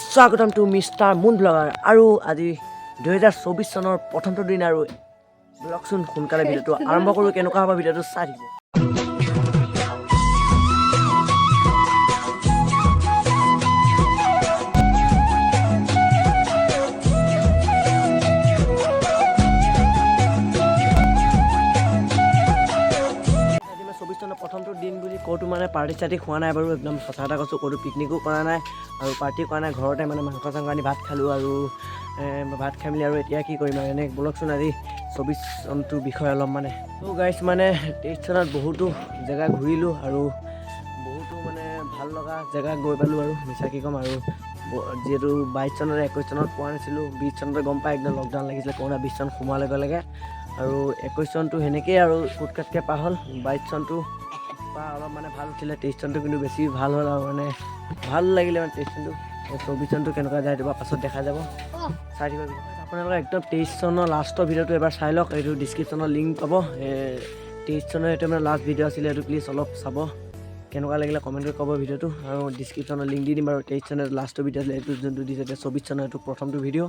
স্বাগতম two mister মুন blogger আৰু আজি 2024 চনৰ প্ৰথমটো দিন আৰু ব্লগচোন সোনকালে ভিডিঅ'টো আৰম্ভ কৰোঁ কেনেকুৱা হ'ব ভিডিঅ'টো চাই থাকিব প্ৰথমটো দিন বুলি ক'তো মানে পাৰ্টি চাৰ্টি খোৱা নাই বাৰু একদম সঁচা কথা কৈছোঁ ক'তো পিকনিকো কৰা নাই আৰু পাৰ্টি কৰা নাই ঘৰতে মানে মাংস চাংস আনি ভাত খালোঁ আৰু ভাত খাই মেলি আৰু এতিয়া কি কৰিম আৰু এনে ব্লগচোন আজি 24 চনটোৰ বিষয়ে অলপ মানে ত' গাইছ মানে 23 চনত বহুতো জেগা ঘূৰিলোঁ আৰু বহুতো মানে ভাল লগা জেগা গৈ পালোঁ আৰু মিছা কি ক'ম আৰু যিহেতু 22 চনত 21 চনত পোৱা নাছিলোঁ 20 চনতে গম পাই একদম লকডাউন লাগিছিলে কৰোণা 20 চন সোমোৱাৰ লগে লগে আৰু 21 চনটো সেনেকেই আৰু কুটকাটকৈ পাৰ হ'ল 22 চনটো অলপ মানে ভাল উঠিলে 23 চনটো কিন্তু বেছি ভাল হ'ল আৰু মানে ভাল লাগিলে মানে 23 চনটো 24 চনটো কেনেকুৱা যায় এইটো পাছত দেখা যাব চাই দিব আপোনালোকে একদম 23 চনৰ লাষ্টৰ ভিডিঅ'টো এবাৰ চাই লওক এইটো ডিছক্ৰিপশ্যনৰ লিংক পাব 23 চনৰ এইটো মানে লাষ্ট ভিডিঅ' আছিলে এইটো প্লিজ অলপ চাব কেনেকুৱা লাগিলে কমেণ্ট কৰি ক'ব ভিডিঅ'টো আৰু ডিছক্ৰিপশ্যনৰ লিংক দি দিম আৰু 23 চনৰ লাষ্টৰ ভিডিঅ' আছিলে এইটো যোনটো দিছে 24 চনৰ এইটো প্ৰথমটো ভিডিঅ'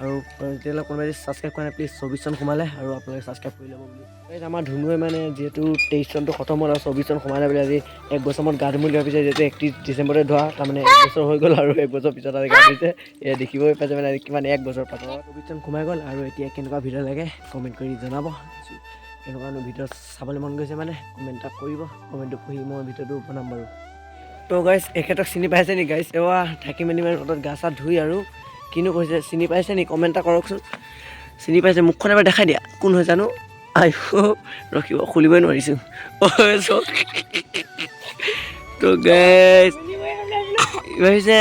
আৰু তেতিয়াহ'লে কোনোবাই যদি ছাবস্ক্ৰাইব কৰা নাই প্লিজ 24 চন সোমালে আৰু আপোনালোকে ছাবস্ক্ৰাইব কৰি ল'ব বুলি আমাৰ ধুনুৱে মানে যিহেতু 23 চনটো খতম হ'ল আৰু 24 চন সোমালে বুলি আজি এক বছৰ মূৰত গা ধুম বুলি ভাবিছে যিহেতু 31 ডিচেম্বৰতে ধোৱা তাৰমানে 1 বছৰ হৈ গ'ল আৰু 1 বছৰ পিছত আজি গা ধুইছে দেখিবই পাইছে মানে কিমান 1 বছৰ পাছত 24 চন সোমাই গ'ল আৰু এতিয়া কেনেকুৱা ভিডিঅ' লাগে কমেণ্ট কৰি জনাব কেনেকুৱা ভিডিঅ' চাবলৈ মন গৈছে মানে কমেণ্ট এটা কৰিব কমেণ্টটো পঢ়ি মই ভিডিঅ'টো বনাম বাৰু তো গাইছ এখেতক চিনি পাইছে নি গাইছ এৱা থাকি মেলি মানে ৰ'দত গা চা ধুই আৰু কিনো কৈছে চিনি পাইছে নি কমেণ্ট এটা কৰকচোন চিনি পাইছে মুখখন এবাৰ দেখাই দিয়া কোন হয় জানো আই ৰখিব খুলিবই নোৱাৰিছোঁ তো গাইছ ভাবিছে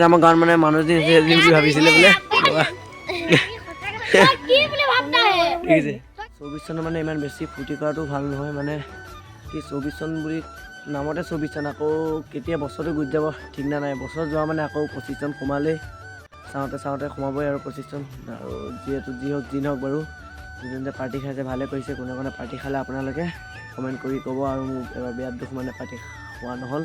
আমাৰ গাঁৱত মানে মানুহ এজনী আছে বুলি ভাবিছিলে বোলে ঠিক আছে 24 চনৰ মানে ইমান বেছি ফূৰ্তি কৰাটো ভাল নহয় মানে কি 24 চন বুলি নামতে 24 চন আকৌ কেতিয়া বছৰটো গুচি যাব ঠিক নাই বছৰ যোৱা মানে আকৌ 25 চন সোমালেই চাওঁতে সোমাবই আৰু 25 চন আৰু যিহেতু যি হওক যি নহওক বাৰু যোনে পাৰ্টি খাইছে ভালে কৰিছে কোনে কোনে পাৰ্টি খালে আপোনালোকে কমেণ্ট কৰি ক'ব আৰু মোক এবাৰ বিয়াত দুখ মানে পাৰ্টি খোৱা নহ'ল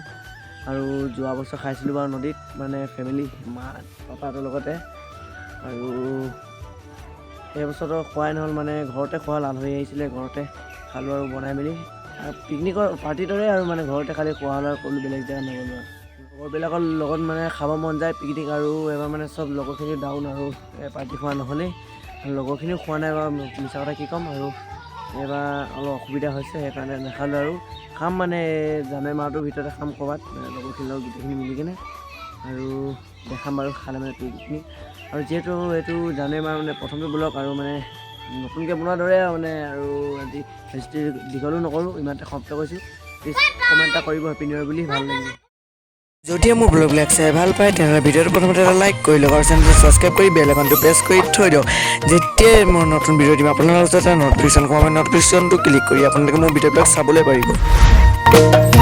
আৰু যোৱা বছৰ খাইছিলোঁ বাৰু নদীত মানে ফেমিলি মা পাপাহঁতৰ লগতে আৰু এই বছৰটো খোৱাই নহ'ল মানে ঘৰতে খোৱা আলহী আহিছিলে ঘৰতে খালোঁ আৰু বনাই মেলি পিকনিকৰ পাৰ্টিৰ দৰে আৰু মানে ঘৰতে খালি খোৱা হ'ল আৰু ক'লো বেলেগ জেগাত নগ'লোঁ আৰু লগৰবিলাকৰ লগত মানে খাব মন যায় পিকনিক আৰু এবাৰ মানে চব লগৰখিনি ডাউন আৰু পাৰ্টি খোৱা নহ'লেই লগৰখিনিও খোৱা নাই বাৰু মিছা কথা কি ক'ম আৰু এইবাৰ অলপ অসুবিধা হৈছে সেইকাৰণে নাখালোঁ আৰু খাম মানে জানুৱাৰী মাহটোৰ ভিতৰতে খাম ক'ৰবাত লগৰখিনিৰ লগত গোটেইখিনি মিলি কিনে আৰু দেখাম বাৰু খালে মানে পিকনিক আৰু যিহেতু এইটো জানুৱাৰী মাহ মানে প্ৰথমটো ব্লগ আৰু মানে নতুনকৈ বনোৱাৰ দৰে মানে আৰু আজি বেছি দীঘলো নকৰোঁ ইমানতে সমাপ্ত কৰিছোঁ প্লিজ কমেণ্ট এটা কৰিব হেপী নিউ ইয়াৰ বুলি ভাল লাগিব যদিও মোৰ ব্লগবিলাক চাই ভাল পায় তেনেহ'লে ভিডিঅ'টো প্ৰথমতে এটা লাইক কৰি লওক আৰু চেনেলটো ছাবস্ক্ৰাইব কৰি বেল আইকনটো প্ৰেছ কৰি থৈ দিয়ক যেতিয়াই মই নতুন ভিডিঅ' দিম আপোনালোকৰ ওচৰত নটিফিকেশ্যন কমেণ্ট নটিফিকেশ্যনটো ক্লিক কৰি আপোনালোকে মোৰ ভিডিঅ'বিলাক চাবলৈ পাৰিব